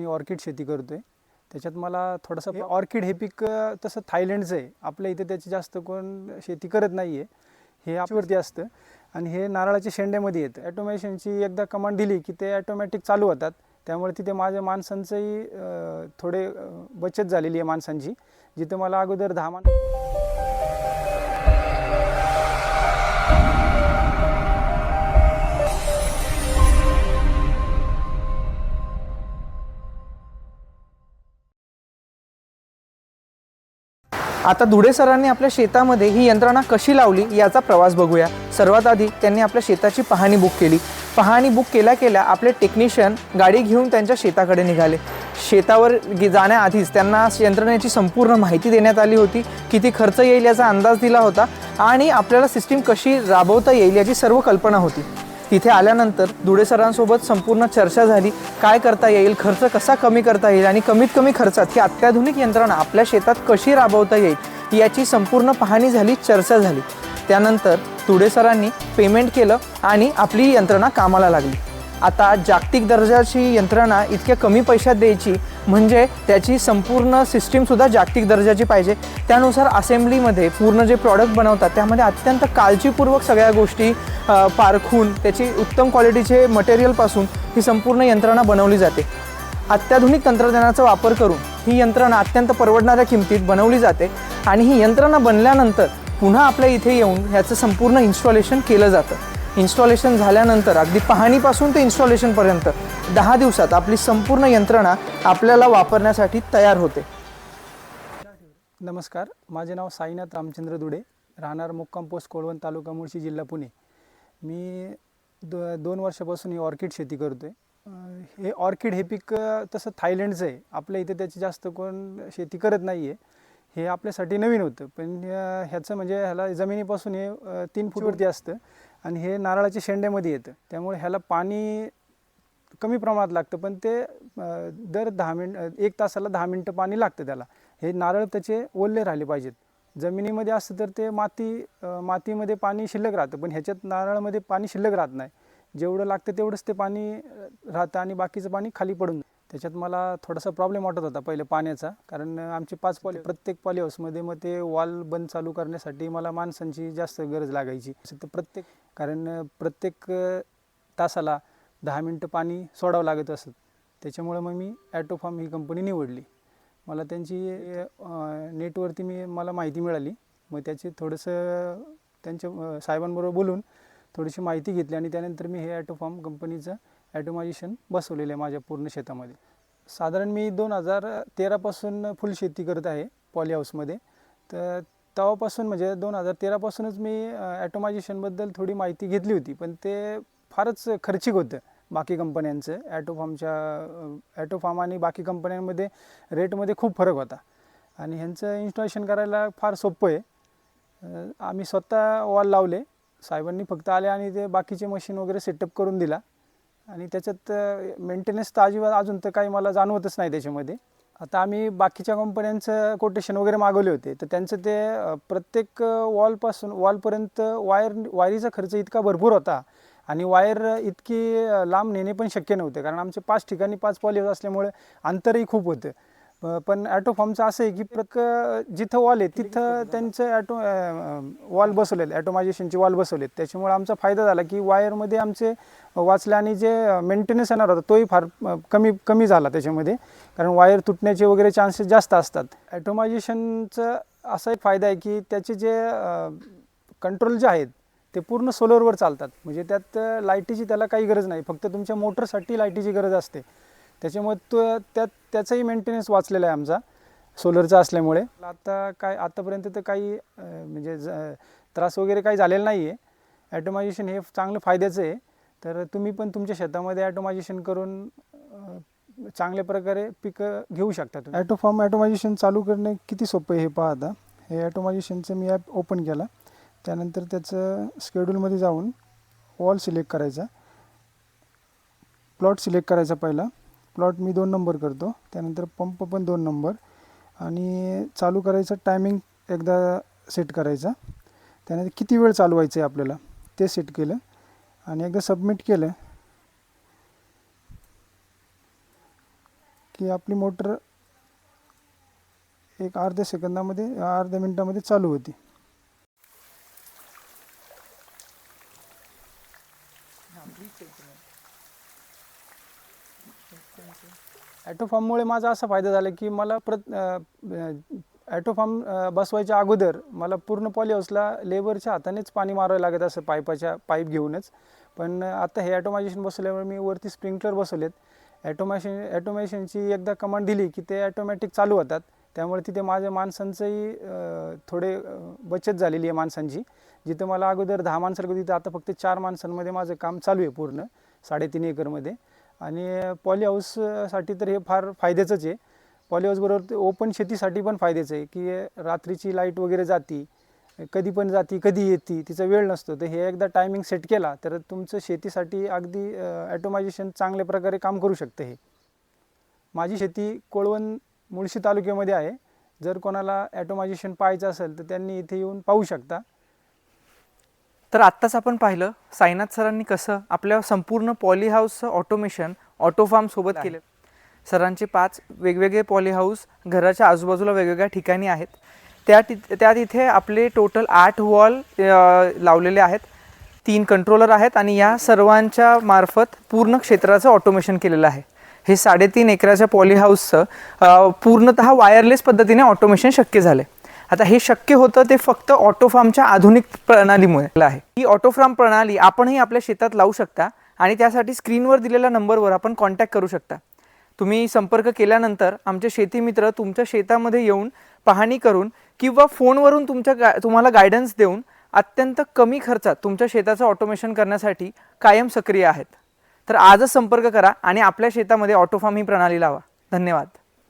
मी orchid शेती करतोय। त्याच्यात मला थोडंसं ऑर्किड हे पीक तसं थायलंडचं आहे, आपल्या इथे त्याची जास्त कोण शेती करत नाही आहे। हे आपल्यावरती असतं आणि हे नारळाच्या शेंड्यामध्ये येतं। ऑटोमेशनची एकदा कमांड दिली की ते ऑटोमॅटिक चालू होतात, त्यामुळे तिथे माझ्या माणसांचंही थोडे बचत झालेली आहे माणसांची। जिथं मला अगोदर 10 आता धुडे सरांनी आपल्या शेतामध्ये ही यंत्रणा कशी लावली याचा प्रवास बघूया। सर्वात आधी त्यांनी आपल्या शेताची पाहणी बुक केली। पाहणी बुक केल्या आपले टेक्निशियन गाडी घेऊन त्यांच्या शेताकडे निघाले। शेतावर जाण्याआधीच त्यांना यंत्रणेची संपूर्ण माहिती देण्यात आली होती, किती खर्च येईल याचा अंदाज दिला होता आणि आपल्याला सिस्टीम कशी राबवता येईल याची सर्व कल्पना होती। तिथे आल्यानंतर धुडे सरांसोबत संपूर्ण चर्चा झाली, काय करता येईल, खर्च कसा कमी करता येईल आणि कमीत कमी खर्चात ही अत्याधुनिक यंत्रणा आपल्या शेतात कशी राबवता येईल याची संपूर्ण पाहणी झाली, चर्चा झाली। त्यानंतर धुडे सरांनी पेमेंट केलं आणि आपली यंत्रणा कामाला लागली। आता जागतिक दर्जाची यंत्रणा इतक्या कमी पैशात द्यायची म्हणजे त्याची संपूर्ण सिस्टीमसुद्धा जागतिक दर्जाची पाहिजे। त्यानुसार असेंब्लीमध्ये पूर्ण जे प्रॉडक्ट बनवतात त्यामध्ये अत्यंत काळजीपूर्वक सगळ्या गोष्टी पारखून त्याची उत्तम क्वालिटीचे मटेरियलपासून ही संपूर्ण यंत्रणा बनवली जाते। अत्याधुनिक तंत्रज्ञानाचा वापर करून ही यंत्रणा अत्यंत परवडणाऱ्या किमतीत बनवली जाते आणि ही यंत्रणा बनल्यानंतर पुन्हा आपल्या इथे येऊन ह्याचं संपूर्ण इन्स्टॉलेशन केलं जातं। इन्स्टॉलेशन झाल्यानंतर अगदी पाहणीपासून ते इन्स्टॉलेशनपर्यंत 10 दिवसात आपली संपूर्ण यंत्रणा आपल्याला वापरण्यासाठी तयार होते। नमस्कार, माझे नाव साईनाथ रामचंद्र धुडे, राहणार मुक्काम पोस्ट कोळवण, तालुका मुळशी, जिल्हा पुणे। मी 2 वर्षापासून ही ऑर्किड शेती करतोय। हे ऑर्किड हे पीक तसं थायलंडचं आहे, आपल्या इथे त्याची जास्त कोण शेती करत नाही आहे। हे आपल्यासाठी नवीन होतं, पण ह्याचं म्हणजे ह्याला जमिनीपासून हे 3 फूटवरती असतं आणि हे नारळाच्या शेंड्यामध्ये येतं, त्यामुळे ह्याला पाणी कमी प्रमाणात लागतं, पण ते दर 1 तासाला 10 मिनटं पाणी लागतं त्याला। हे नारळ त्याचे ओले राहिले पाहिजेत। जमिनीमध्ये असतं तर ते मातीमध्ये पाणी शिल्लक राहतं, पण ह्याच्यात नारळामध्ये पाणी शिल्लक राहत नाही। जेवढं लागतं तेवढंच ते पाणी राहतं आणि बाकीचं पाणी खाली पडून। त्याच्यात मला थोडासा प्रॉब्लेम वाटत होता पहिले पाण्याचा, कारण आमचे 5 पॉली, प्रत्येक पॉली हाऊसमध्ये मग ते वॉल बंद चालू करण्यासाठी मला माणसांची जास्त गरज लागायची। तर प्रत्येक तासाला 10 मिनटं पाणी सोडावं लागत असत। त्याच्यामुळे मग मी ॲटोफार्म ही कंपनी निवडली। मला त्यांची नेटवरती मला माहिती मिळाली, मग त्याची थोडंसं त्यांच्या साहेबांबरोबर बोलून थोडीशी माहिती घेतली आणि त्यानंतर मी हे ॲटोफार्म कंपनीचं ॲटोमायझेशन बसवलेलं आहे माझ्या पूर्ण शेतामध्ये। साधारण मी 2013 पासून फुल शेती करत आहे पॉली हाऊसमध्ये। तर तेव्हापासून म्हणजे 2013 पासूनच मी ॲटोमायझेशनबद्दल थोडी माहिती घेतली होती, पण ते फारच खर्चिक होतं बाकी कंपन्यांचं। ॲटोफार्म आणि बाकी कंपन्यांमध्ये रेटमध्ये खूप फरक होता आणि ह्यांचं इन्स्टॉलेशन करायला फार सोपं आहे। आम्ही स्वतः वॉल लावले, साहेबांनी फक्त आले आणि ते बाकीचे मशीन वगैरे सेटअप करून दिला आणि त्याच्यात मेंटेनन्स तर अजून तर काही मला जाणवतच नाही त्याच्यामध्ये। आता आम्ही बाकीच्या कंपन्यांचं कोटेशन वगैरे मागवले होते, तर त्यांचं ते प्रत्येक वॉलपर्यंत वायरीचा खर्च इतका भरपूर होता आणि वायर इतकी लांब नेणे पण शक्य नव्हते, कारण आमचे 5 ठिकाणी 5 पॉली हाऊस असल्यामुळे अंतरही खूप होतं। पण ॲटोफार्मचं असं आहे की जिथं वॉल आहे तिथं त्यांचं वॉल बसवलेलं, ॲटोमायझेशनचे वॉल बसवलेत। त्याच्यामुळे आमचा फायदा झाला की वायरमध्ये आमचे वाचले आणि जे मेंटेनन्स येणार होता तोही फार कमी झाला त्याच्यामध्ये, कारण वायर तुटण्याचे वगैरे चान्सेस जास्त असतात। ॲटोमायझेशनचं असा एक फायदा आहे की त्याचे जे कंट्रोल जे आहेत ते पूर्ण सोलरवर चालतात, म्हणजे त्यात लाईटीची त्याला काही गरज नाही, फक्त तुमच्या मोटरसाठी लाईटीची गरज असते। त्याच्यामुळे त्याचाही मेंटेनन्स वाचलेला आहे आमचा सोलरचा असल्यामुळे। आतापर्यंत तर काही म्हणजे त्रास वगैरे काही झालेला नाही आहे। ॲटोमायझेशन हे चांगलं फायद्याचं आहे, तर तुम्ही पण तुमच्या शेतामध्ये ॲटोमायझेशन करून चांगल्या प्रकारे पिकं घेऊ शकता। ॲटोमायझेशन चालू करणे किती सोपं आहे हे पहा। आता हे ॲटोमायझेशनचं मी ॲप ओपन केला, त्यानंतर त्याचं शेड्यूलमध्ये जाऊन वॉल सिलेक्ट करायचा, प्लॉट सिलेक्ट करायचा। पहिला प्लॉट मी 2 नंबर करतो, त्यानंतर पंप पण 2 नंबर आणि चालू करायचं टायमिंग एकदा सेट करायचा। त्यानंतर किती वेळ चालवायचं आहे आपल्याला ते सेट केलं आणि एकदा सबमिट केलं की आपली मोटर एक अर्ध्या मिनिटामध्ये चालू होती. ॲटोफार्ममुळे माझा असा फायदा झाला की मला ॲटोफार्म बसवायच्या अगोदर मला पूर्ण पॉलीहाऊसला लेबरच्या हातानेच पाणी मारावं लागत असं पाईप घेऊनच. पण आता हे ॲटोमायझेशन बसवल्यामुळे मी वरती स्प्रिंकलर बसवलेत. ॲटोमेशनची एकदा कमांड दिली की ते ॲटोमॅटिक चालू होतात. त्यामुळे तिथे माझ्या माणसांचंही थोडे बचत झालेली आहे माणसांची. जिथं मला अगोदर 10 माणसं लागत तिथं आता फक्त 4 माणसांमध्ये माझं काम चालू आहे पूर्ण 3.5 एकरमध्ये. आणि पॉलीहाऊससाठी तर हे फार फायद्याचंच आहे. पॉलीहाऊसबरोबर ते ओपन शेतीसाठी पण फायद्याचं आहे की रात्रीची लाईट वगैरे जाती, कधी पण जाती कधी येते, तिचा वेळ नसतो. तर हे एकदा टायमिंग सेट केला तर तुमचं शेतीसाठी अगदी ॲटोमायझेशन चांगल्या प्रकारे काम करू शकतं. हे माझी शेती कोळवण मुळशी तालुक्यामध्ये आहे. जर कोणाला ॲटोमायझेशन पाहायचं असेल तर त्यांनी इथे येऊन पाहू शकता. तर आत्ताच आपण पाहिलं साईनाथ सरांनी कसं आपल्या संपूर्ण पॉलीहाऊसचं ऑटोमेशन ऑटोफार्म सोबत केलं. सरांचे 5 वेगवेगळे पॉलीहाऊस घराच्या आजूबाजूला वेगवेगळ्या ठिकाणी आहेत. त्यात इथे आपले टोटल 8 वॉल लावलेले आहेत, 3 कंट्रोलर आहेत आणि या सर्वांच्या मार्फत पूर्ण क्षेत्राचं ऑटोमेशन केलेलं आहे. हे 3.5 एकराच्या पॉलीहाऊसचं पूर्णतः वायरलेस पद्धतीने ऑटोमेशन शक्य झाले. आता हे शक्य होतं ते फक्त ऑटोफार्मच्या आधुनिक प्रणालीमुळे आहे. ही ऑटोफार्म प्रणाली आपणही आपल्या शेतात लावू शकता आणि त्यासाठी स्क्रीनवर दिलेल्या नंबरवर आपण कॉन्टॅक्ट करू शकता. तुम्ही संपर्क केल्यानंतर आमचे शेती मित्र तुमच्या शेतामध्ये येऊन पाहणी करून किंवा फोनवरून तुम्हाला गायडन्स देऊन अत्यंत कमी खर्चात तुमच्या शेताचं ऑटोमेशन करण्यासाठी कायम सक्रिय आहेत. तर आजच संपर्क करा आणि आपल्या शेतामध्ये ऑटोफार्म ही प्रणाली लावा. धन्यवाद.